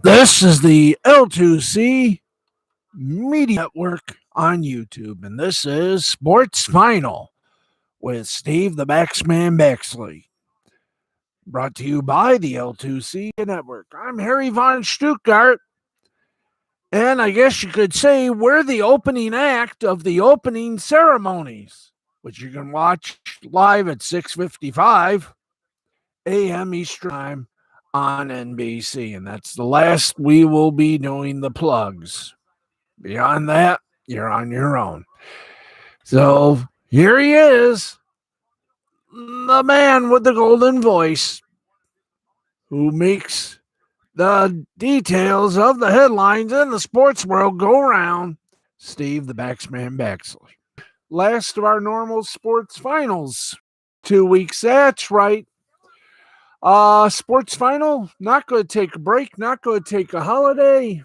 This is the L2C Media Network on YouTube, and this is Sports Final with Steve the Baxman Baxley. Brought to you by the L2C Network. I'm Harry Von Stuttgart, and I guess you could say we're the opening act of the opening ceremonies, which you can watch live at 6:55 a.m. Eastern Time on NBC, and that's the last we will be doing the plugs. Beyond that, you're on your own. So here he is, the man with the golden voice who makes the details of the headlines in the sports world go round, Steve the Baxman Baxley. Last of our normal sports finals. 2 weeks, that's right. Sports final, not going to take a break, not going to take a holiday.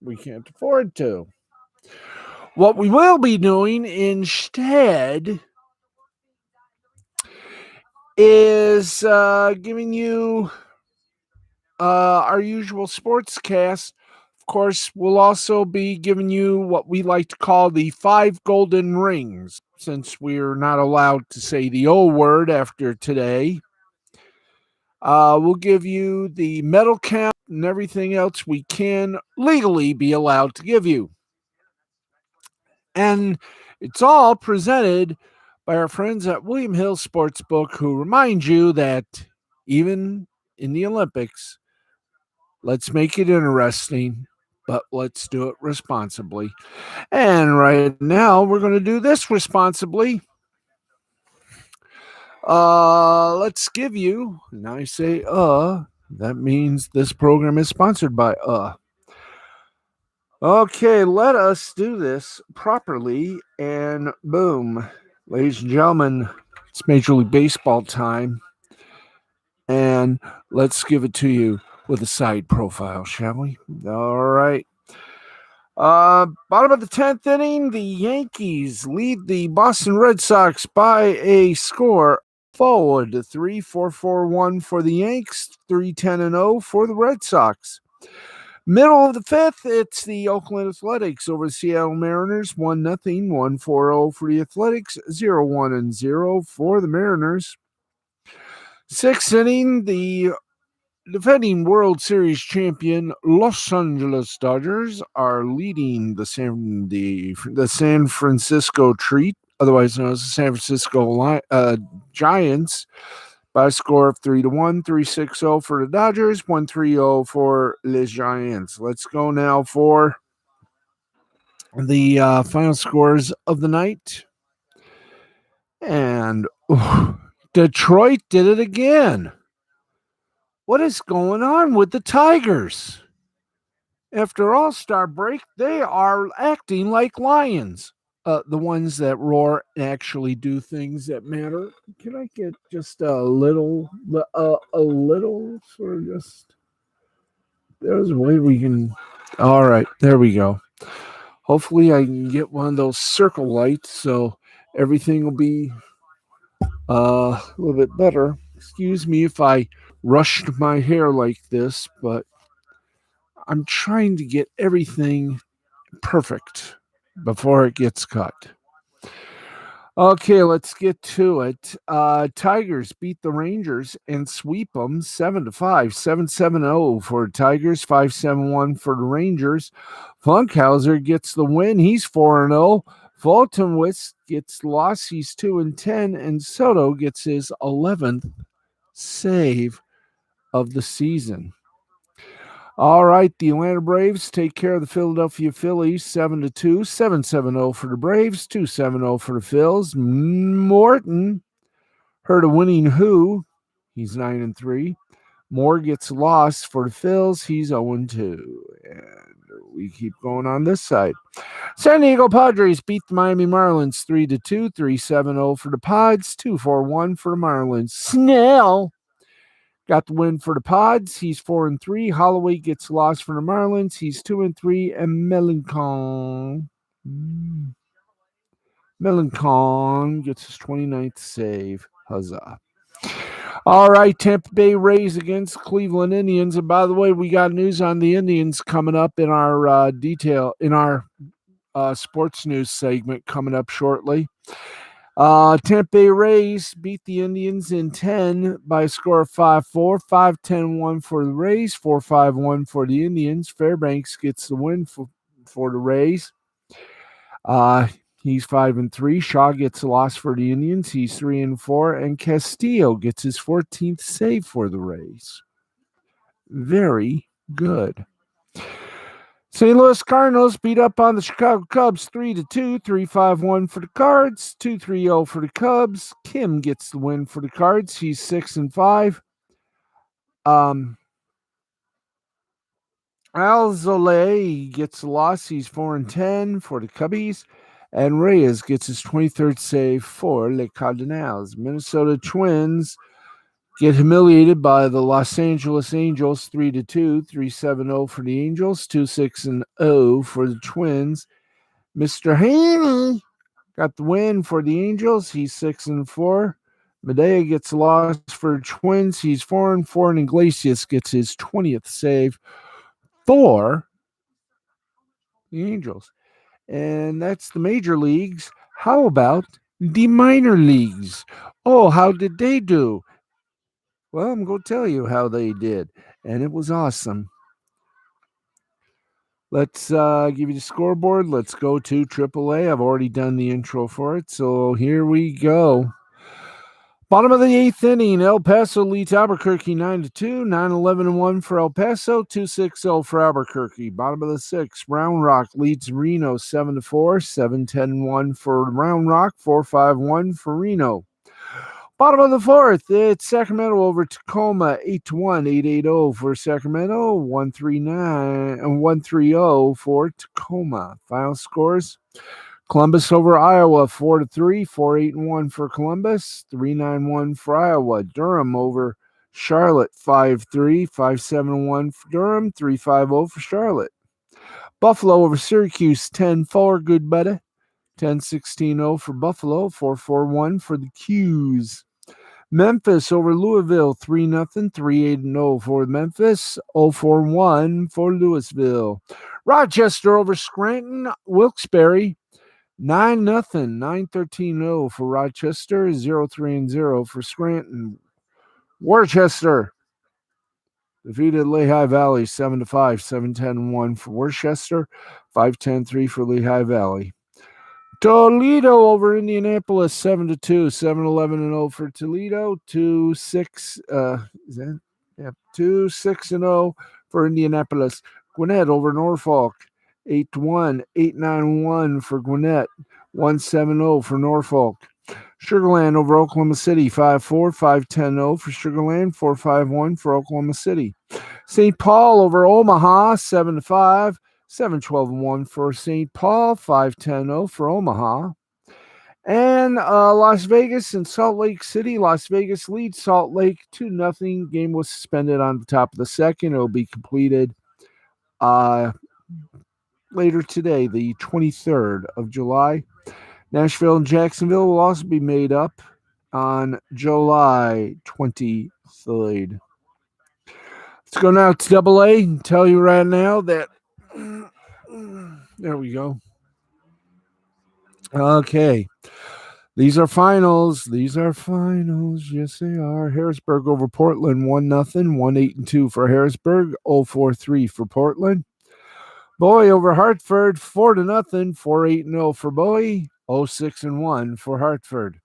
We can't afford to. What we will be doing instead is giving you our usual sports cast. Of course, we'll also be giving you what we like to call the 5 golden rings, since we're not allowed to say the O word after today. We'll give you the medal count and everything else we can legally be allowed to give you. And it's all presented by our friends at William Hill Sportsbook, who remind you that even in the Olympics, let's make it interesting, but let's do it responsibly. And right now, we're going to do this responsibly. Let's give you, and I say, that means this program is sponsored by. Okay, let us do this properly, and boom. Ladies and gentlemen, it's Major League Baseball time, and let's give it to you with a side profile, shall we? All right. Bottom of the 10th inning, the Yankees lead the Boston Red Sox by a score forward to 3-4-4-1 for the Yanks, 3-10-0 for the Red Sox. Middle of the 5th, it's the Oakland Athletics over the Seattle Mariners, 1-0, 1-4-0 for the Athletics, 0-1-0 for the Mariners. 6th inning, the defending World Series champion Los Angeles Dodgers are leading the San Francisco Treat, otherwise known as the San Francisco Giants, by a score of 3-1, 3-6-0 for the Dodgers, 1-3-0 for Les Giants. Let's go now for the final scores of the night. And Detroit did it again. What is going on with the Tigers? After All-Star break, they are acting like lions. The ones that roar and actually do things that matter. Can I get just a little sort of just? There's a way we can. All right, there we go. Hopefully, I can get one of those circle lights so everything will be a little bit better. Excuse me if I rushed my hair like this, but I'm trying to get everything perfect before it gets cut. Okay, let's get to it. Tigers beat the Rangers and sweep them 7-5, 7-7-0 for Tigers, 5-7-1 for the Rangers. Funkhauser gets the win. He's 4-0. Voltenwitz gets lost. He's 2-10, and Soto gets his 11th save of the season. All right, the Atlanta Braves take care of the Philadelphia Phillies 7-2, 7-7-0 for the Braves, 2-7-0 for the Phils. Morton heard a winning who. He's 9-3. Moore gets lost for the Phils. He's 0-2. And we keep going on this side. San Diego Padres beat the Miami Marlins 3-2, 3-7-0 for the Pods, 2-4-1 for the Marlins. Snell got the win for the Pods. He's 4-3. Holloway gets lost for the Marlins. He's 2-3. And Melancon gets his 29th save. Huzzah. All right, Tampa Bay Rays against Cleveland Indians. And by the way, we got news on the Indians coming up in our sports news segment coming up shortly. Tampa Bay Rays beat the Indians in 10 by a score of 5-4, 5-10-1 for the Rays, 4-5-1 for the Indians. Fairbanks gets the win for the Rays. He's 5-3. Shaw gets a loss for the Indians. He's 3-4. And Castillo gets his 14th save for the Rays. Very good. St. Louis Cardinals beat up on the Chicago Cubs 3-2, 3-5-1 for the Cards, 2-3-0 for the Cubs. Kim gets the win for the Cards. He's 6-5. Alzolay gets a loss. He's 4-10 for the Cubbies. And Reyes gets his 23rd save for Les Cardinals. Minnesota Twins get humiliated by the Los Angeles Angels 3-2, 3-7-0 for the Angels, 2-6-0 for the Twins. Mr. Haney got the win for the Angels. He's 6-4. Medea gets a loss for the Twins. He's 4-4, and Iglesias gets his 20th save for the Angels. And that's the major leagues. How about the minor leagues? Oh, how did they do? Well, I'm going to tell you how they did, and it was awesome. Let's give you the scoreboard. Let's go to AAA. I've already done the intro for it, so here we go. Bottom of the 8th inning, El Paso leads Albuquerque 9-2, 9-11-1 for El Paso, 2-6-0 for Albuquerque. Bottom of the 6th, Round Rock leads Reno 7-4, 7-10-1 for Round Rock, 4-5-1 for Reno. Bottom of the 4th, it's Sacramento over Tacoma, 8-1, 8-8-0 for Sacramento, 1-3-9 and 1-3-0 for Tacoma. Final scores: Columbus over Iowa, 4-3, 4-8-1 for Columbus, 3-9-1 for Iowa. Durham over Charlotte, 5-3, 5-7-1 for Durham, 3-5-0 for Charlotte. Buffalo over Syracuse, 10-4, good buddy, 10-16-0 for Buffalo, 4-4-1 for the Qs. Memphis over Louisville, 3-0, 3-8-0 for Memphis, 0-4-1 for Louisville. Rochester over Scranton, Wilkes-Barre, 9-0, 9-13-0 for Rochester, 0-3-0 for Scranton. Worcester defeated Lehigh Valley 7-5, 7-10-1 for Worcester, 5-10-3 for Lehigh Valley. Toledo over Indianapolis 7-2, 7-11-0 for Toledo, 2-6-0 for Indianapolis. Gwinnett over Norfolk, 8-1, 8-9-1 for Gwinnett, 1-7-0 for Norfolk. Sugarland over Oklahoma City, 5-4, 5-10-0 for Sugarland, 4-5-1 for Oklahoma City. St. Paul over Omaha, 7-5. 7-12-1 for St. Paul, 5-10-0 for Omaha. And Las Vegas and Salt Lake City. Las Vegas leads Salt Lake 2-0. Game was suspended on the top of the second. It will be completed later today, the 23rd of July. Nashville and Jacksonville will also be made up on July 23rd. Let's go now to AA and tell you right now that there we go. Okay. These are finals. Yes, they are. Harrisburg over Portland, 1-0, 1-8-2 for Harrisburg, 0-4-3 for Portland. Bowie over Hartford, 4-0, 4-8-0 for Bowie, 0-6-1 for Hartford.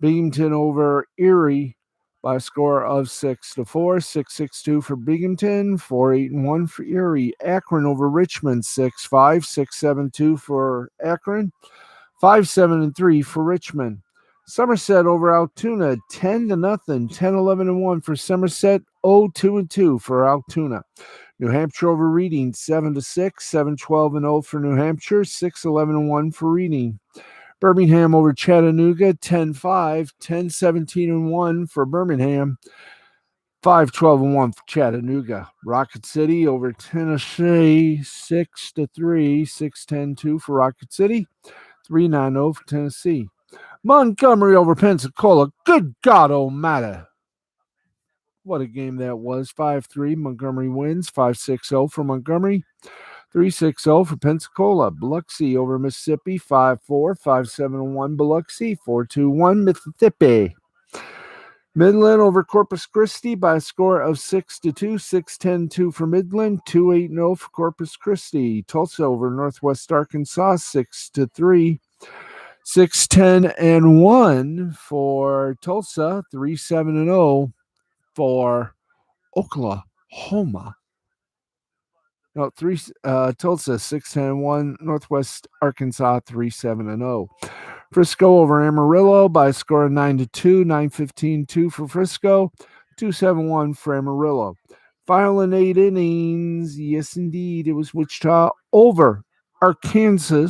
Binghamton over Erie by a score of 6-4, 6-6-2 for Binghamton, 4-8-1 for Erie. Akron over Richmond, 6-5, 6-7-2 for Akron, 5-7-3 for Richmond. Somerset over Altoona, 10-0, 10-11-1 for Somerset, 0-2-2 for Altoona. New Hampshire over Reading, 7-6, 7-12-0 for New Hampshire, 6-11-1 for Reading. Birmingham over Chattanooga, 10-5, 10-17-1 for Birmingham, 5-12-1 for Chattanooga. Rocket City over Tennessee, 6-3, 6-10-2 for Rocket City, 3-9-0 for Tennessee. Montgomery over Pensacola, good God almighty, What a game that was. 5-3. Montgomery wins. 5-6-0 for Montgomery. 3-6-0 for Pensacola. Biloxi over Mississippi. 5-4. 5-7-1 Biloxi. 4-2-1 Mississippi. Midland over Corpus Christi by a score of 6-2. 6-10-2 for Midland. 2-8-0 for Corpus Christi. Tulsa over Northwest Arkansas. 6-3. 6-10-1 for Tulsa. 3-7-0 for Oklahoma. No, Tulsa 6-10-1, Northwest Arkansas 3-7-0. Frisco over Amarillo by a score of 9-2, 9-15-2 for Frisco, 2-7-1 for Amarillo. Final in 8 innings, yes indeed, it was Wichita over Arkansas.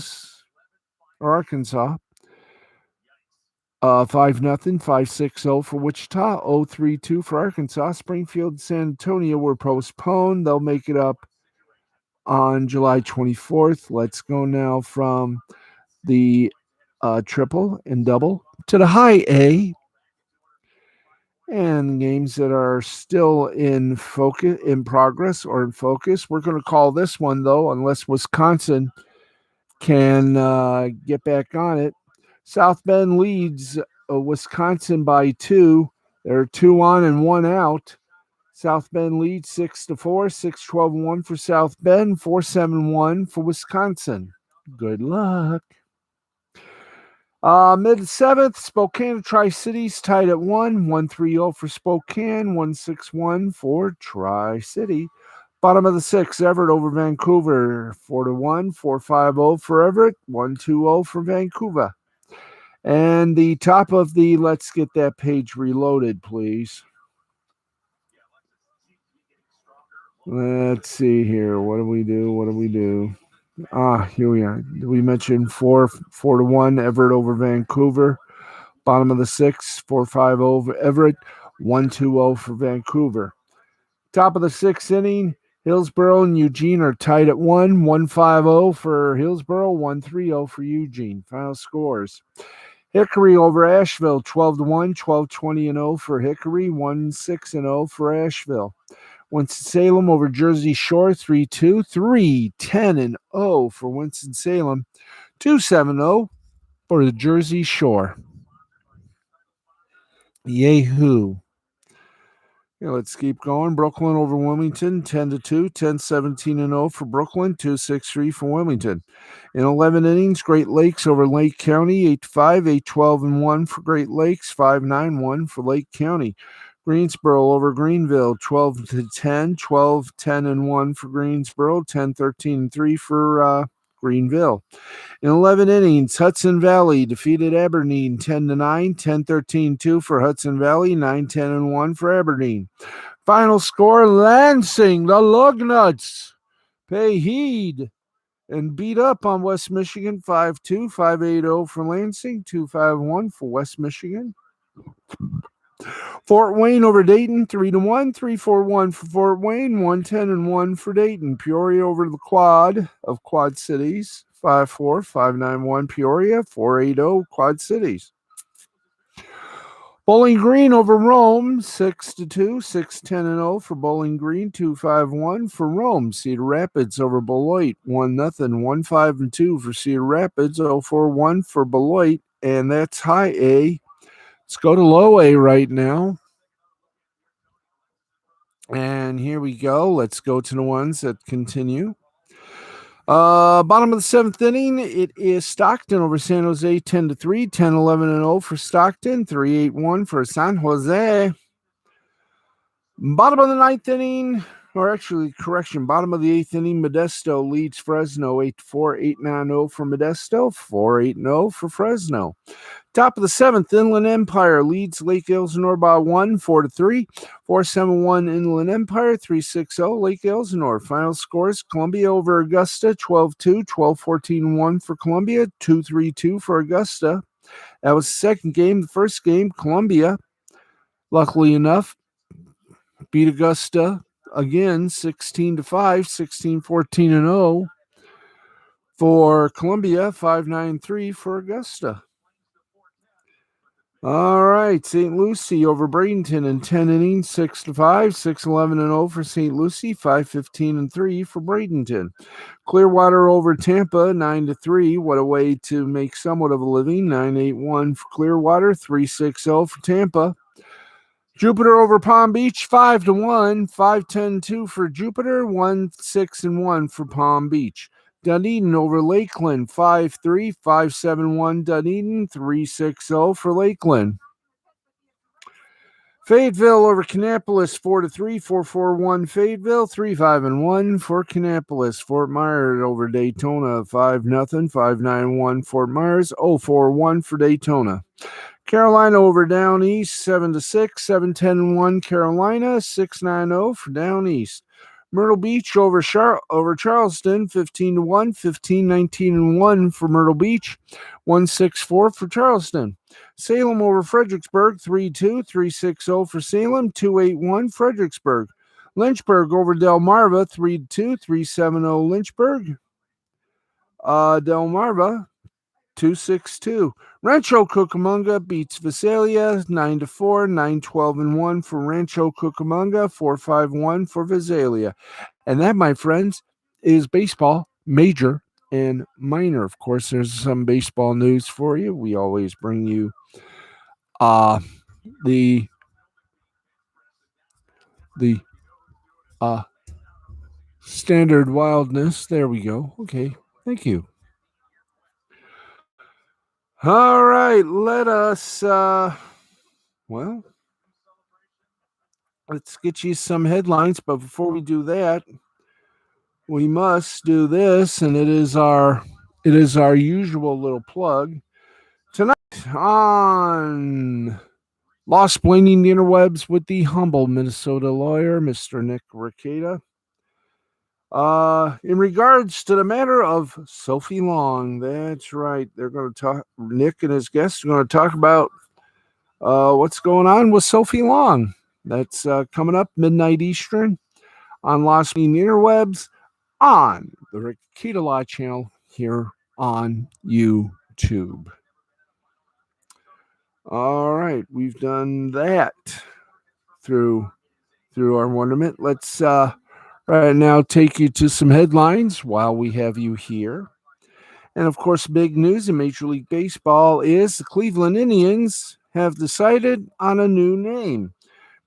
5-0, 5-6-0 for Wichita, 0-3-2 for Arkansas. Springfield and San Antonio were postponed. They'll make it up on July 24th. Let's go now from the triple and double to the high A. And games that are still in progress. We're going to call this one, though, unless Wisconsin can get back on it. South Bend leads Wisconsin by 2. They're 2 on and 1 out. South Bend leads 6-4, 6-12-1 for South Bend, 4-7-1 for Wisconsin. Good luck. Mid-7th, Spokane and Tri-Cities tied at 1, 1-3-0 for Spokane, 1-6-1 for Tri-City. Bottom of the 6th, Everett over Vancouver, 4-1, 4-5-0 for Everett, 1-2-0 for Vancouver. And the top of the, let's get that page reloaded, please. Let's see here. What do we do? Here we are. We mentioned 4-1 Everett over Vancouver. Bottom of the 6th, 4-5 over Everett, 1-2-0 for Vancouver. Top of the 6th inning, Hillsboro and Eugene are tied at 1, 1-5-0 for Hillsboro, 1-3-0 for Eugene. Final scores. Hickory over Asheville, 12-1, 12-20-0 for Hickory, 1-6-0 for Asheville. Winston-Salem over Jersey Shore, 3-2, 3-10-0 for Winston-Salem, 2-7-0 for the Jersey Shore. Yahoo! Let's keep going. Brooklyn over Wilmington, 10-2, 10-17-0 for Brooklyn, 2-6-3 for Wilmington. In 11 innings, Great Lakes over Lake County, 8-5, 8-12-1 for Great Lakes, 5-9-1 for Lake County. Greensboro over Greenville, 12-10, 12-10-1 for Greensboro, 10-13-3 for Greenville. In 11 innings, Hudson Valley defeated Aberdeen 10-9, 10-13-2 for Hudson Valley, 9-10-1 for Aberdeen. Final score, Lansing, the Lugnuts pay heed and beat up on West Michigan 5-2, 5-8-0 for Lansing, 2-5-1 for West Michigan. Fort Wayne over Dayton, 3-1, 3-4-1 for Fort Wayne, 1-10-1 for Dayton. Peoria over the Quad of Quad Cities, 5-4, 5-9-1 Peoria, 4-8-0 Quad Cities. Bowling Green over Rome, 6-2, 6-10-0 for Bowling Green, 2-5-1 for Rome. Cedar Rapids over Beloit, 1-0, 1-5-2 for Cedar Rapids, 0-4-1 for Beloit, and that's high A. Let's go to low A right now. And here we go. Let's go to the ones that continue. Bottom of the 7th inning, it is Stockton over San Jose, 10-3, 10-11-0 for Stockton, 3-8-1 for San Jose. Bottom of the 9th inning, bottom of the 8th inning, Modesto leads Fresno, 8-4, 8-9-0 for Modesto, 4-8-0 for Fresno. Top of the 7th, Inland Empire leads Lake Elsinore by 1, 4-3, 4-7-1 Inland Empire, 3-6-0 Lake Elsinore. Final scores, Columbia over Augusta, 12-2, 12-14-1 for Columbia, 2-3-2 for Augusta. That was the second game. The first game, Columbia, luckily enough, beat Augusta again, 16-5, 16-14-0 for Columbia, 5-9-3 for Augusta. All right, St. Lucie over Bradenton in 10 innings, 6-5, 6-11-0 for St. Lucie, 5-15-3 for Bradenton. Clearwater over Tampa, 9-3. What a way to make somewhat of a living. 9-8-1 for Clearwater, 3-6-0 for Tampa. Jupiter over Palm Beach, 5-1, 5-10-2 for Jupiter, 1-6-1 for Palm Beach. Dunedin over Lakeland, 5-3, 5-7-1 Dunedin, 3-6-0 for Lakeland. Fayetteville over Kannapolis, 4-3, 4-4-1 Fayetteville, 3-5-1 for Kannapolis. Fort Myers over Daytona, 5-0, 5-9-1 Fort Myers, 0-4-1 for Daytona. Carolina over Down East, 7-6, 7-10-1 Carolina, 6-9-0 for Down East. Myrtle Beach over Charleston, 15-1, 15-19-1 for Myrtle Beach, 1-6-4 for Charleston. Salem over Fredericksburg, 3-2, 3-6-0 for Salem, 2-8-1 Fredericksburg. Lynchburg over Delmarva, 3-2, 3-7-0 Lynchburg. Delmarva, 2-6-2. Rancho Cucamonga beats Visalia 9-4, 9-12-1 for Rancho Cucamonga, 4-5-1 for Visalia. And that, my friends, is baseball, major and minor. Of course, there's some baseball news for you. We always bring you the standard wildness. There we go. Okay, thank you. All right, let us let's get you some headlines, but before we do that, we must do this, and it is our usual little plug. Tonight on Lost Blaming the Interwebs with the humble Minnesota lawyer, Mr. Nick Rekieta. In regards to the matter of Sophie Long, that's right. They're going to talk. Nick and his guests are going to talk about what's going on with Sophie Long. That's coming up midnight Eastern on Lost Blaming the Interwebs on the Rekieta Law channel here on YouTube. All right, we've done that through our wonderment. Let's right now take you to some headlines while we have you here. And of course, big news in Major League Baseball is the Cleveland Indians have decided on a new name.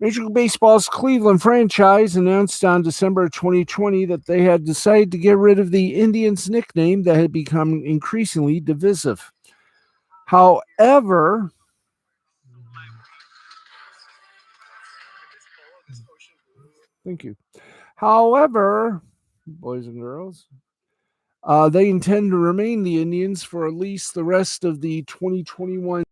Major League Baseball's Cleveland franchise announced on December 2020 that they had decided to get rid of the Indians nickname that had become increasingly divisive. However, thank you. However, boys and girls, they intend to remain the Indians for at least the rest of the 2021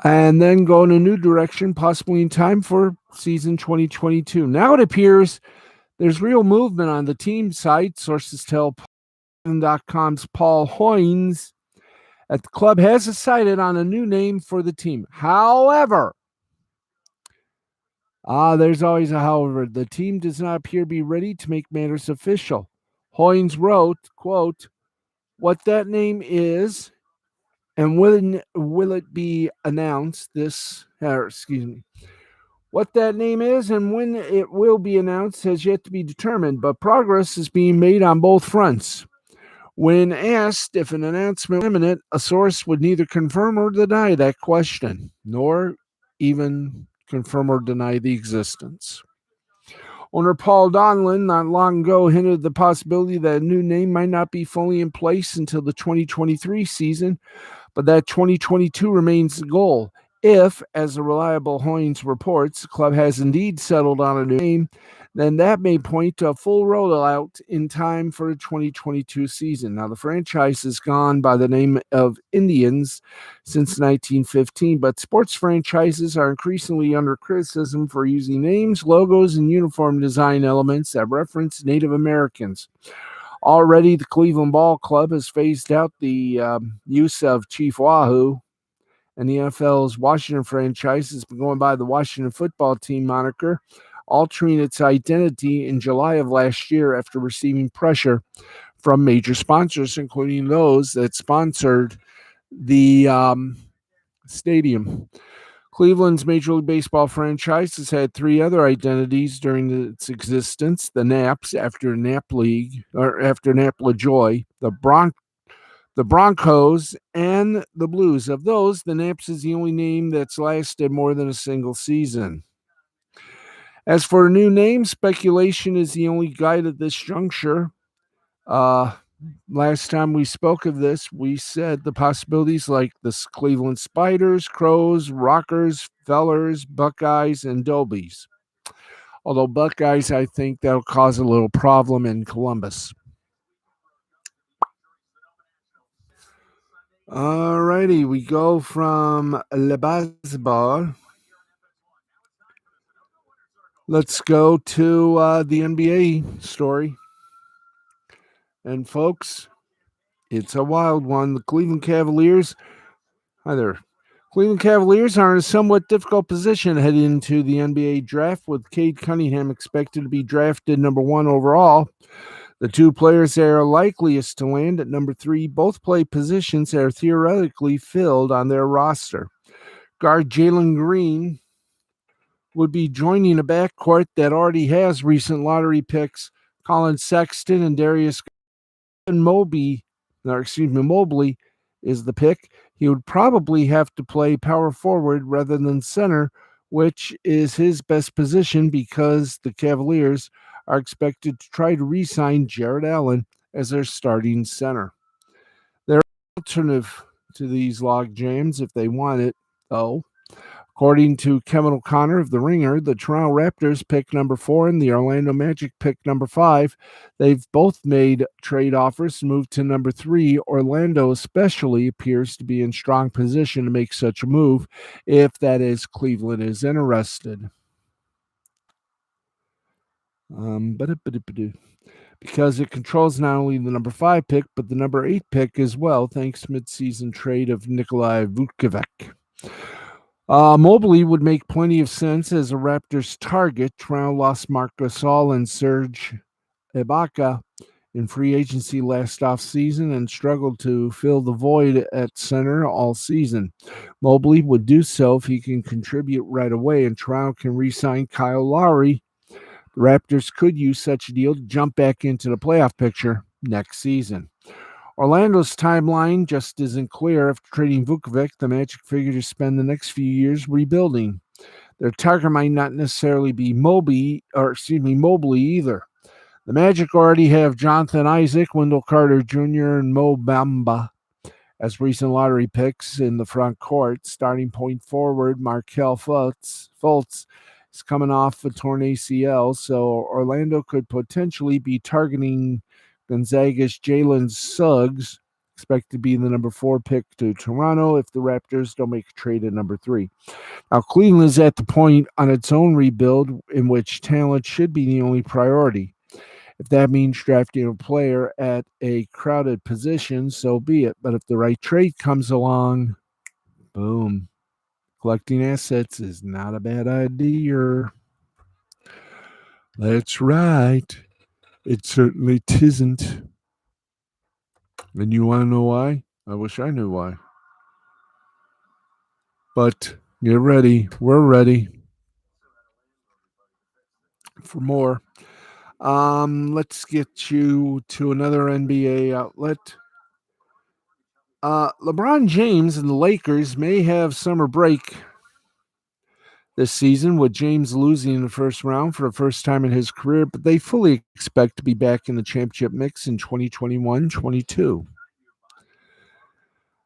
and then go in a new direction, possibly in time for season 2022. Now it appears there's real movement on the team site. Sources tell .com's Paul Hoynes that the club has decided on a new name for the team. However, there's always a however. The team does not appear to be ready to make matters official. Hoynes wrote, quote, "What that name is and will it be announced What that name is and when it will be announced has yet to be determined, but progress is being made on both fronts." When asked if an announcement was imminent, a source would neither confirm or deny that question, nor even confirm or deny the existence. Owner Paul Donlin not long ago hinted at the possibility that a new name might not be fully in place until the 2023 season, but that 2022 remains the goal. If, as the reliable Hoynes reports, the club has indeed settled on a new name, then that may point to a full rollout in time for the 2022 season. Now, the franchise has gone by the name of Indians since 1915, but sports franchises are increasingly under criticism for using names, logos, and uniform design elements that reference Native Americans. Already, the Cleveland Ball Club has phased out the use of Chief Wahoo, and the NFL's Washington franchise has been going by the Washington Football Team moniker, altering its identity in July of last year after receiving pressure from major sponsors, including those that sponsored the stadium. Cleveland's Major League Baseball franchise has had three other identities during its existence: the Naps after Nap League, or after Napla Joy, the Broncos, and the Blues. Of those, the Naps is the only name that's lasted more than a single season. As for a new name, speculation is the only guide at this juncture. Uh, Last time we spoke of this, we said the possibilities like the Cleveland Spiders, Crows, Rockers, Fellers, Buckeyes, and Dobies. Although Buckeyes, I think that'll cause a little problem in Columbus. Alrighty, we go from Le Baseball. Let's go to the NBA story. And folks, it's a wild one. The Cleveland Cavaliers, hi there. Cleveland Cavaliers are in a somewhat difficult position heading into the NBA draft, with Cade Cunningham expected to be drafted number 1 overall. The two players that are likeliest to land at number 3 both play positions that are theoretically filled on their roster. Guard Jalen Green would be joining a backcourt that already has recent lottery picks Colin Sexton and Darius Mobley is the pick. He would probably have to play power forward rather than center, which is his best position because the Cavaliers are expected to try to re-sign Jared Allen as their starting center. There are alternative to these log jams if they want it, though. According to Kevin O'Connor of The Ringer, the Toronto Raptors pick number 4 and the Orlando Magic pick number 5. They've both made trade offers to move to number 3. Orlando especially appears to be in strong position to make such a move if, that is, Cleveland is interested. Because it controls not only the number 5 pick, but the number 8 pick as well, thanks to midseason trade of Nikolai Vukovic. Mobley would make plenty of sense as a Raptors target. Toronto lost Marc Gasol and Serge Ibaka in free agency last offseason and struggled to fill the void at center all season. Mobley would do so if he can contribute right away, and Toronto can re-sign Kyle Lowry. The Raptors could use such a deal to jump back into the playoff picture next season. Orlando's timeline just isn't clear. After trading Vukovic, the Magic figure to spend the next few years rebuilding. Their target might not necessarily be Mobley either. The Magic already have Jonathan Isaac, Wendell Carter Jr., and Mo Bamba as recent lottery picks in the front court. Starting point forward Markelle Fultz is coming off a torn ACL, so Orlando could potentially be targeting Gonzaga's Jalen Suggs, expected to be the number 4 pick to Toronto if the Raptors don't make a trade at number 3. Now, Cleveland is at the point on its own rebuild in which talent should be the only priority. If that means drafting a player at a crowded position, so be it. But if the right trade comes along, boom. Collecting assets is not a bad idea. That's right. It certainly tisn't. And you want to know why? I wish I knew why. But get ready. We're ready for more. Let's get you to another NBA outlet. LeBron James and the Lakers may have summer break this season, with James losing in the first round for the first time in his career, but they fully expect to be back in the championship mix in 2021-22.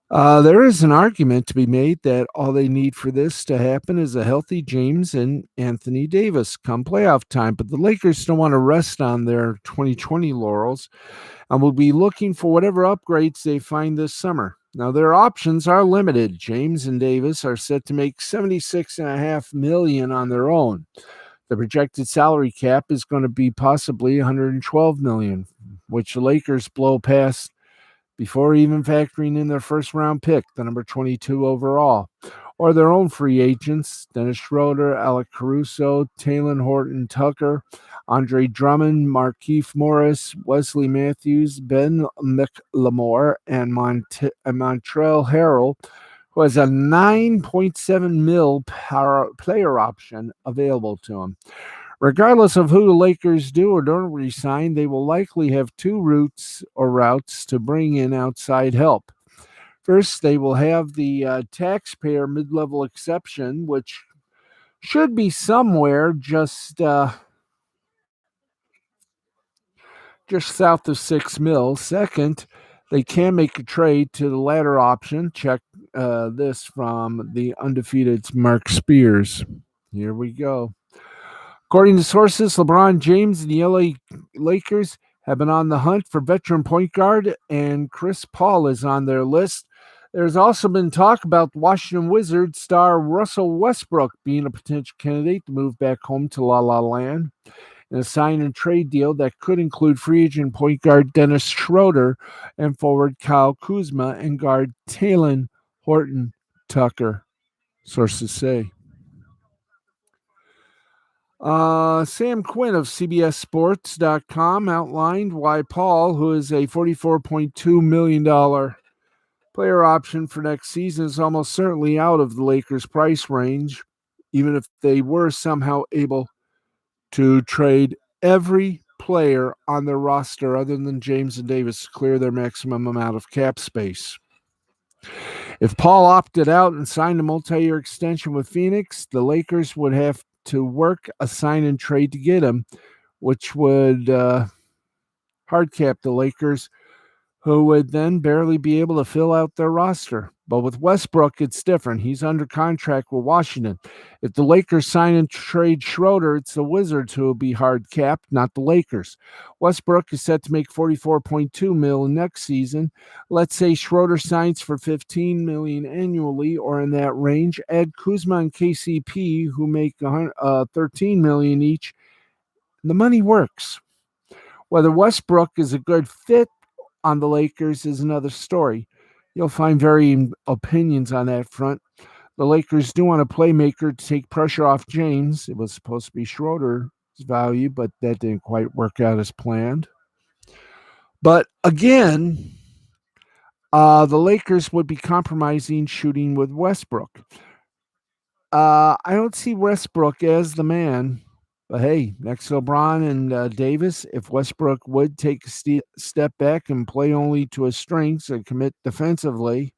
There is an argument to be made that all they need for this to happen is a healthy James and Anthony Davis come playoff time, but the Lakers don't want to rest on their 2020 laurels and will be looking for whatever upgrades they find this summer. Now, their options are limited. James and Davis are set to make $76.5 million on their own. The projected salary cap is going to be possibly $112 million, which the Lakers blow past before even factoring in their first-round pick, the number 22 overall, or their own free agents, Dennis Schroeder, Alec Caruso, Talen Horton-Tucker. Andre Drummond, Markieff Morris, Wesley Matthews, Ben McLemore, and Montrell Harrell, who has a $9.7 million player option available to him. Regardless of who the Lakers do or don't re-sign, they will likely have two routes to bring in outside help. First, they will have the taxpayer mid-level exception, which should be somewhere just south of $6 million. Second, they can make a trade to the latter option. Check this from the undefeated Mark Spears. Here we go. According to sources, LeBron James and the LA Lakers have been on the hunt for veteran point guard, and Chris Paul is on their list. There's also been talk about Washington Wizards star Russell Westbrook being a potential candidate to move back home to La La Land in a sign and trade deal that could include free agent point guard Dennis Schroeder and forward Kyle Kuzma and guard Talen Horton Tucker, sources say. Sam Quinn of CBSSports.com outlined why Paul, who is a $44.2 million player option for next season, is almost certainly out of the Lakers' price range, even if they were somehow able to trade every player on their roster other than James and Davis to clear their maximum amount of cap space. If Paul opted out and signed a multi-year extension with Phoenix, the Lakers would have to work a sign and trade to get him, which would hard cap the Lakers, who would then barely be able to fill out their roster. But with Westbrook, it's different. He's under contract with Washington. If the Lakers sign and trade Schroeder, it's the Wizards who will be hard capped, not the Lakers. Westbrook is set to make $44.2 million next season. Let's say Schroeder signs for $15 million annually or in that range. Add Kuzma and KCP, who make $13 million each. The money works. Whether Westbrook is a good fit on the Lakers is another story. You'll find varying opinions on that front. The Lakers do want a playmaker to take pressure off James. It was supposed to be Schroeder's value, but that didn't quite work out as planned. But again, the Lakers would be compromising shooting with Westbrook. I don't see Westbrook as the man. But hey, next to LeBron and Davis, if Westbrook would take a step back and play only to his strengths and commit defensively,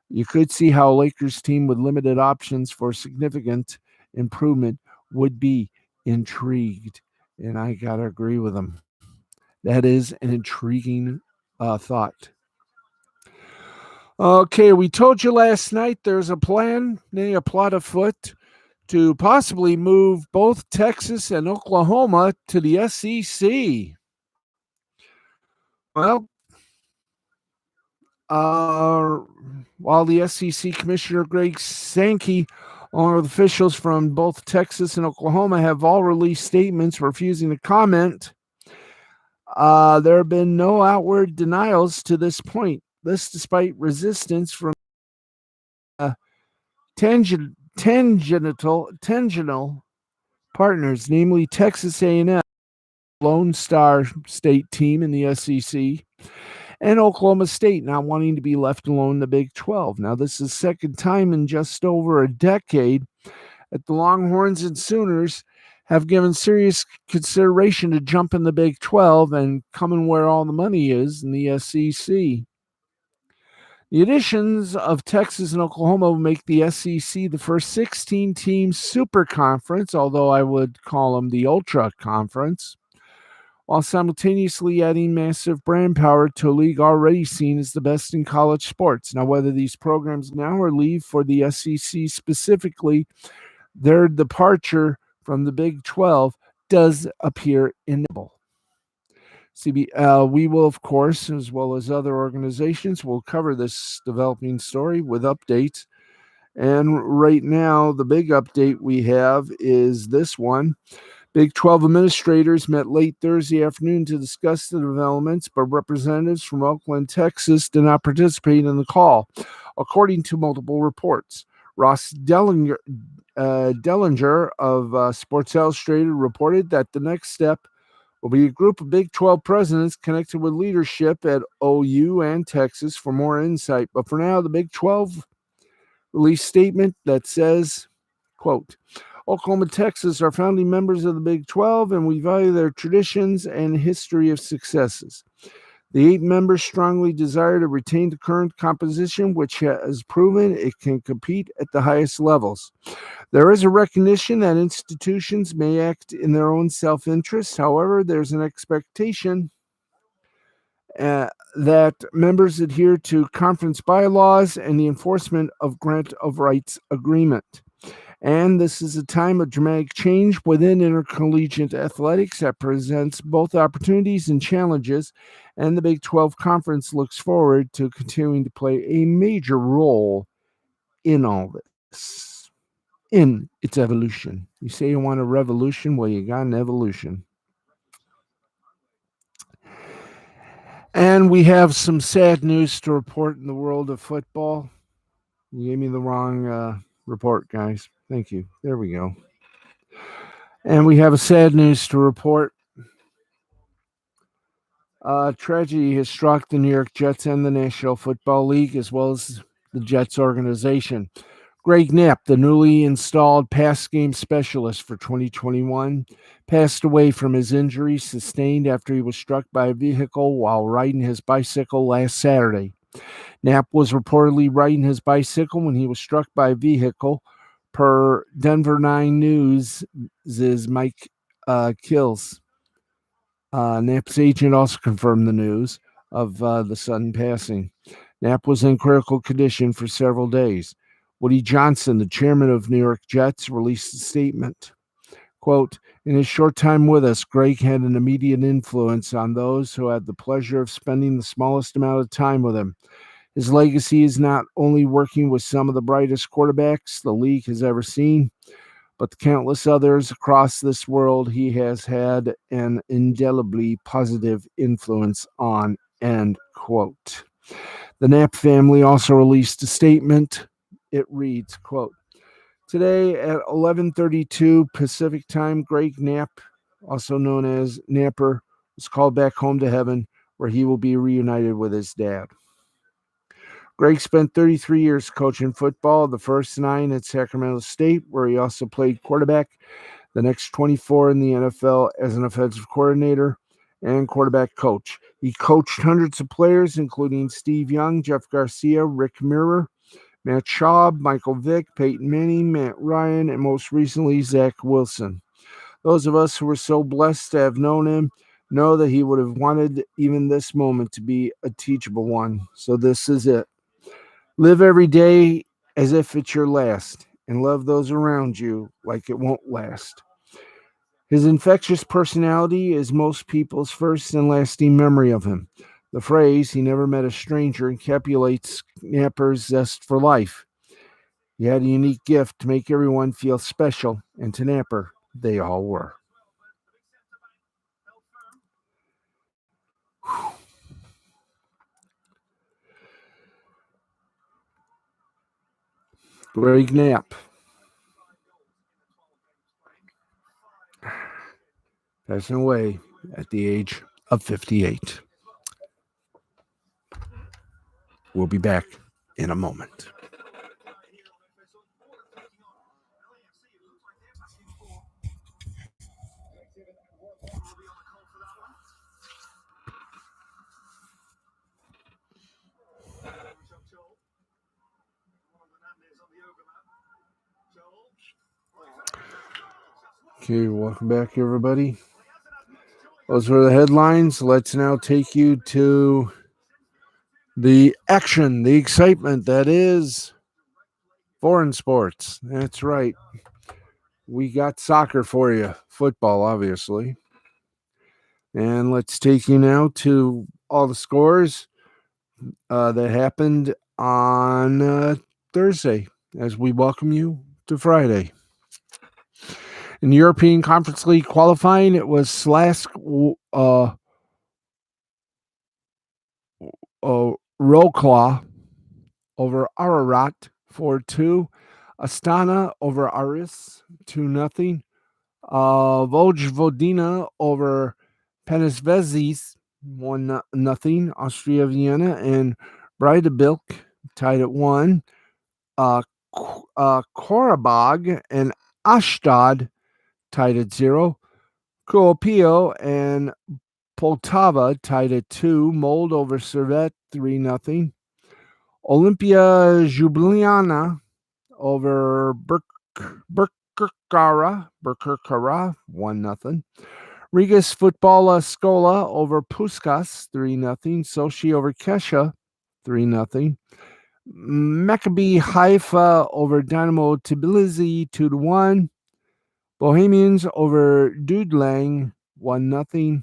you could see how a Lakers team with limited options for significant improvement would be intrigued. And I got to agree with him. That is an intriguing thought. Okay, we told you last night there's a plan, a plot afoot, to possibly move both Texas and Oklahoma to the SEC. Well, while the SEC Commissioner Greg Sankey, along with officials from both Texas and Oklahoma, have all released statements refusing to comment, there have been no outward denials to this point. This despite resistance from tangential partners, namely Texas A&M, Lone Star State team in the SEC, and Oklahoma State not wanting to be left alone in the Big 12. Now, this is the second time in just over a decade that the Longhorns and Sooners have given serious consideration to jump in the Big 12 and coming where all the money is in the SEC. The additions of Texas and Oklahoma will make the SEC the first 16-team super conference, although I would call them the Ultra Conference, while simultaneously adding massive brand power to a league already seen as the best in college sports. Now, whether these programs now or leave for the SEC specifically, their departure from the Big 12 does appear inevitable. We will, of course, as well as other organizations, will cover this developing story with updates. And right now, the big update we have is this one. Big 12 administrators met late Thursday afternoon to discuss the developments, but representatives from Oakland, Texas did not participate in the call, according to multiple reports. Ross Dellinger of Sports Illustrated reported that the next step will be a group of Big 12 presidents connected with leadership at OU and Texas for more insight. But for now, the Big 12 released statement that says, quote, Oklahoma, Texas are founding members of the Big 12, and we value their traditions and history of successes. The 8 members strongly desire to retain the current composition, which has proven it can compete at the highest levels. There is a recognition that institutions may act in their own self-interest. However, there's an expectation that members adhere to conference bylaws and the enforcement of grant of rights agreement. And this is a time of dramatic change within intercollegiate athletics that presents both opportunities and challenges. And the Big 12 Conference looks forward to continuing to play a major role in all this, in its evolution. You say you want a revolution? Well, you got an evolution. And we have some sad news to report in the world of football. You gave me the wrong report, guys. Thank you. There we go. And we have a sad news to report. Tragedy has struck the New York Jets and the National Football League, as well as the Jets organization. Greg Knapp, the newly installed pass game specialist for 2021, passed away from his injury sustained after he was struck by a vehicle while riding his bicycle last Saturday. Knapp was reportedly riding his bicycle when he was struck by a vehicle, per Denver 9 News' Mike Kills. Knapp's agent also confirmed the news of the sudden passing. Knapp was in critical condition for several days. Woody Johnson, the chairman of New York Jets, released a statement. Quote, in his short time with us, Greg had an immediate influence on those who had the pleasure of spending the smallest amount of time with him. His legacy is not only working with some of the brightest quarterbacks the league has ever seen, but the countless others across this world he has had an indelibly positive influence on, end quote. The Knapp family also released a statement. It reads, quote, today at 11:32 Pacific time, Greg Knapp, also known as Napper, was called back home to heaven, where he will be reunited with his dad. Greg spent 33 years coaching football, the first 9 at Sacramento State, where he also played quarterback, the next 24 in the NFL as an offensive coordinator and quarterback coach. He coached hundreds of players, including Steve Young, Jeff Garcia, Rick Mirror, Matt Schaub, Michael Vick, Peyton Manning, Matt Ryan, and most recently, Zach Wilson. Those of us who were so blessed to have known him know that he would have wanted even this moment to be a teachable one. So this is it. Live every day as if it's your last, and love those around you like it won't last. His infectious personality is most people's first and lasting memory of him. The phrase, he never met a stranger, encapsulates Knapper's zest for life. He had a unique gift to make everyone feel special, and to Napper, they all were. Greg Knapp, passing away at the age of 58. We'll be back in a moment. Okay, welcome back, everybody. Those were the headlines. Let's now take you to the action, the excitement that is foreign sports. That's right. We got soccer for you, football, obviously. And let's take you now to all the scores that happened on Thursday as we welcome you to Friday. In the European Conference League qualifying, it was Slask Wrocław over Ararat 4-2. Astana over Aris 2-0. Vojvodina over Penisvezes 1-0. Austria Vienna and Breidebilk tied at 1. Korabag and Ashdod tied at 0. Kuopio and Poltava tied at 2. Mold over Servet 3-0. Olympia Ljubljana over Brkara 1-0. Rigas Futbola Scola over Puskas 3-0. Sochi over Kesha 3-0. Maccabi Haifa over Dynamo Tbilisi 2-1. Bohemians over Dudlang 1-0.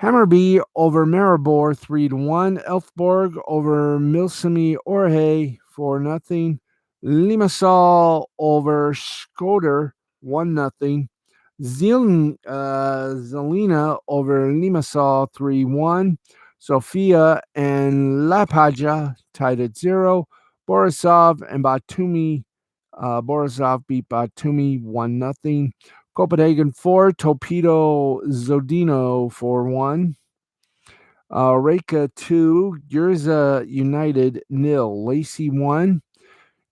Hammarby over Maribor 3-1. Elfborg over Milsimi Orhe 4-0. Limassol over Skoder 1-0. Zelina over Limassol 3-1. Sofia and Lapaja tied at 0. Borisov and Batumi. Borisov beat Batumi 1-0. Copenhagen 4, Torpedo Zodino 4-1. Reka 2, Gurza United 0. Lacey 1.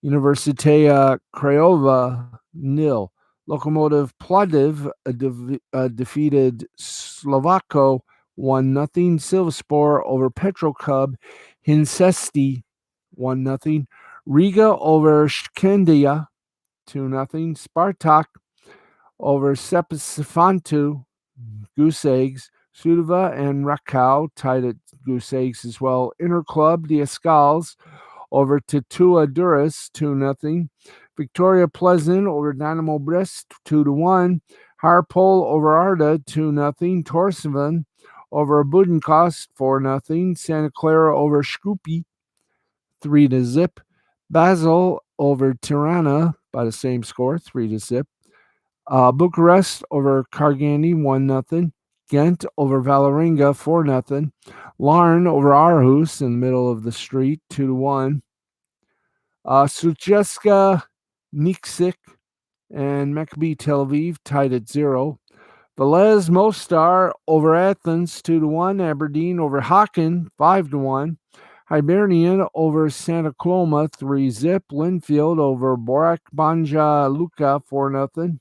Universitatea Craiova 0. Lokomotiv Plovdiv defeated Slovako 1-0. Silvaspor over Petrocub Hincesti 1-0. Riga over Shkendia 2-0. Spartak over Sepsifantu Goose Eggs. Sudova and Rakow tied at Goose Eggs as well. Interclub Diascals over Tatua Duras 2-0. Victoria Pleasant over Dynamo Brest 2-1. Harpol over Arda 2-0. Torsevan over Budenkost 4-0. Santa Clara over Shkupi 3-0. Basel over Tirana by the same score 3-0. Bucharest over Kargani 1-0. Ghent over Valerenga 4-0. Larn over Aarhus in the middle of the street 2-1. Sucheska Niksik and Maccabi Tel Aviv tied at 0. Velez Mostar over Athens 2-1. Aberdeen over Haken 5-1. Hibernian over Santa Coloma 3-0. Linfield over Borac Banja Luka 4-0.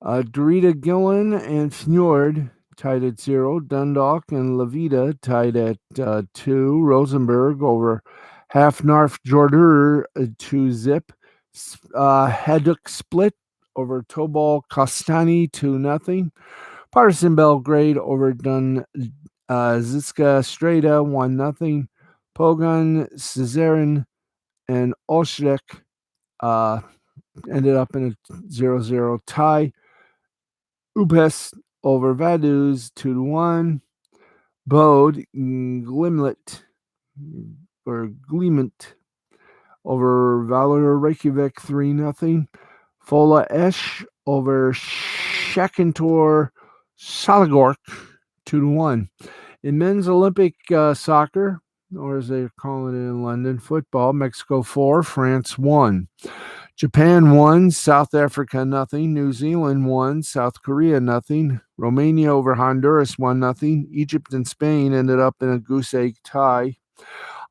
Dorita Gillen and Fjord tied at 0. Dundalk and Levita tied at 2. Rosenberg over Halfnarf Jordur 2-0. Hajduk Split over Tobol Kostani 2-0. Partisan Belgrade over Zitska Streda 1-0. Pogon, Cesarin, and Oshrek ended up in a 0-0 tie. Upes over Vaduz 2-1. Bode Glimlet over Valor Reykjavik 3-0. Fola Esch over Shakintor Salagork 2-1. In men's Olympic soccer, or as they call it in London, football, Mexico 4, France 1. Japan 1, South Africa 0. New Zealand 1, South Korea 0. Romania over Honduras 1-0. Egypt and Spain ended up in a goose egg tie.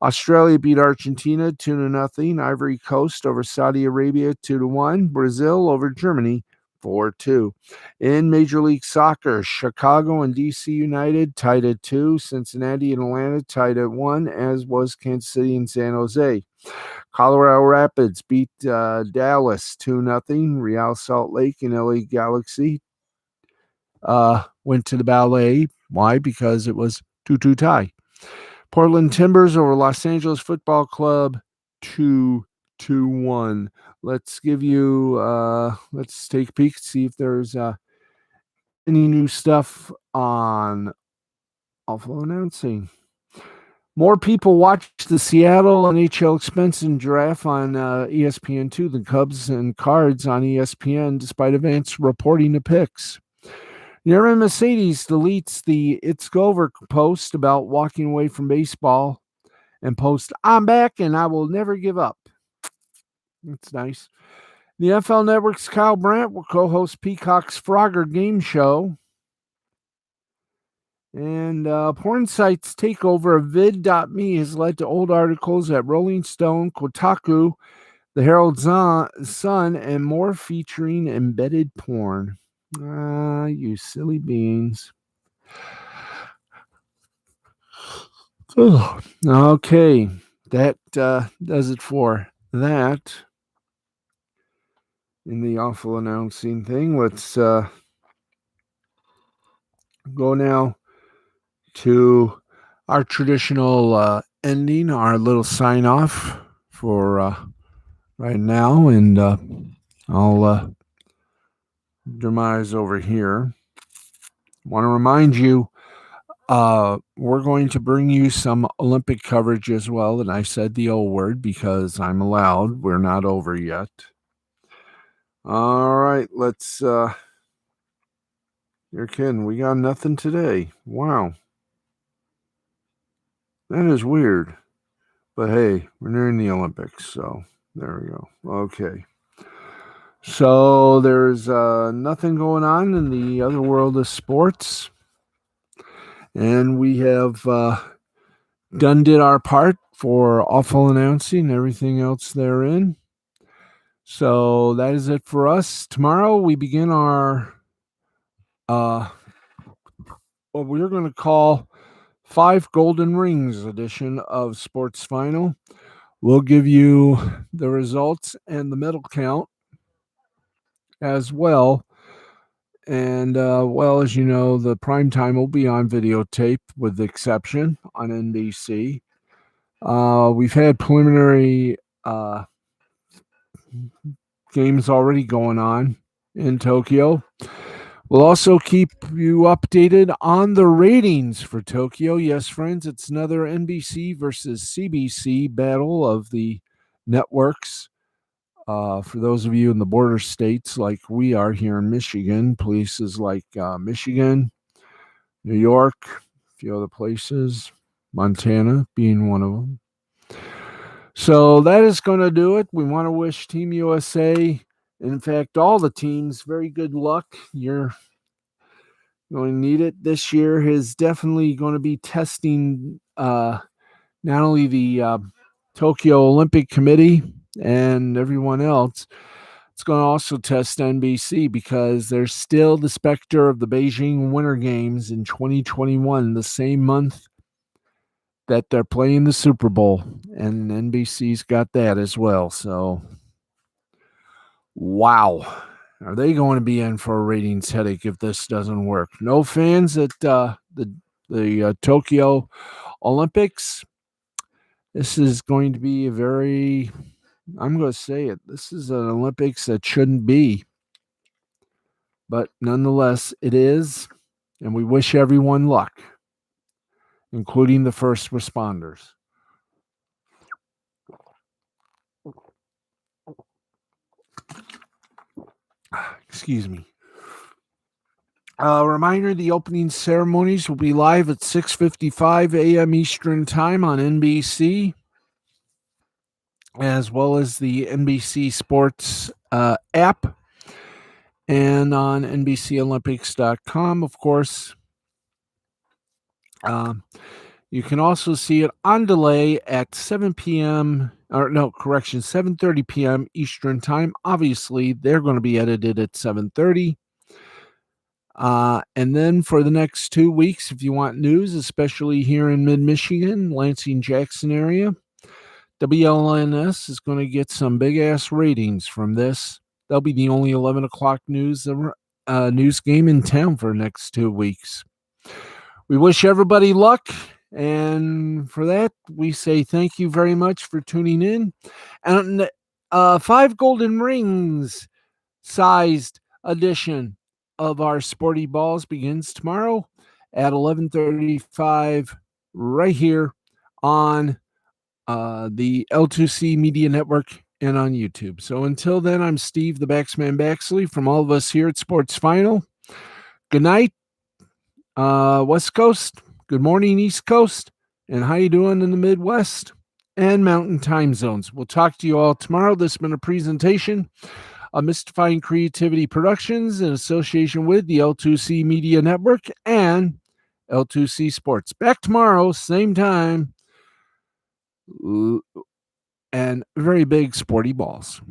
Australia beat Argentina 2-0. Ivory Coast over Saudi Arabia 2-1. Brazil over Germany 4-2. In Major League Soccer, Chicago and DC United tied at 2. Cincinnati and Atlanta tied at 1, as was Kansas City and San Jose. Colorado Rapids beat Dallas 2-0. Real Salt Lake and LA Galaxy went to the ballet. Why? Because it was 2-2 tie. Portland Timbers over Los Angeles Football Club 2-1. Let's give you let's take a peek, see if there's any new stuff on Awful Announcing. More people watched the Seattle NHL Expansion Draft on ESPN2 than Cubs and Cards on ESPN, despite advanced reporting the picks. Aaron Mercedes deletes the It's Over post about walking away from baseball and post, I'm back and I will never give up. That's nice. The NFL Network's Kyle Brandt will co-host Peacock's Frogger game show. And porn sites takeover of vid.me has led to old articles at Rolling Stone, Kotaku, the Herald Sun, and more featuring embedded porn. You silly beans. Oh, okay, that does it for that. In the awful announcing thing, let's go now to our traditional ending, our little sign off for right now, and I'll demise over here. Want to remind you, we're going to bring you some Olympic coverage as well, and I said the O word because I'm allowed. We're not over yet. All right, let's. You're kidding. We got nothing today. Wow. That is weird. But hey, we're nearing the Olympics, so there we go. Okay. So there's nothing going on in the other world of sports. And we have did our part for awful announcing, everything else therein. So that is it for us. Tomorrow we begin our what we're going to call 5 Golden Rings edition of Sports Final. We'll give you the results and the medal count as well. And, well, as you know, the prime time will be on videotape with the exception on NBC. We've had preliminary games already going on in Tokyo. We'll also keep you updated on the ratings for Tokyo. Yes, friends, it's another NBC versus CBC battle of the networks. For those of you in the border states like we are here in Michigan, places like Michigan, New York, a few other places, Montana being one of them. So that is going to do it. We want to wish Team USA, in fact, all the teams, very good luck. You're going to need it. This year is definitely going to be testing not only the Tokyo Olympic Committee and everyone else, it's going to also test NBC because there's still the specter of the Beijing Winter Games in 2021, the same month that they're playing the Super Bowl, and NBC's got that as well. So, wow. Are they going to be in for a ratings headache if this doesn't work? No fans at the Tokyo Olympics. This is going to be a very, I'm going to say it, this is an Olympics that shouldn't be. But nonetheless, it is, and we wish everyone luck, including the first responders. Excuse me. Reminder, the opening ceremonies will be live at 6:55 a.m. Eastern Time on NBC, as well as the NBC Sports app and on NBCOlympics.com, of course. You can also see it on delay at 7 p.m. 7:30 p.m. Eastern Time. Obviously, they're going to be edited at 7:30. And then for the next 2 weeks, if you want news, especially here in mid-Michigan, Lansing, Jackson area, WLNS is going to get some big-ass ratings from this. They'll be the only 11 o'clock news game in town for the next 2 weeks. We wish everybody luck. And for that, we say thank you very much for tuning in. And 5 Golden Rings sized edition of our Sporty Balls begins tomorrow at 11:35 right here on the L2C Media Network and on YouTube. So until then, I'm Steve the Baxman Baxley from all of us here at Sports Final. Good night, West Coast. Good morning, East Coast. And how you doing in the Midwest and Mountain Time Zones? We'll talk to you all tomorrow. This has been a presentation of Mystifying Creativity Productions in association with the L2C Media Network and L2C Sports. Back tomorrow, same time, and very big sporty balls.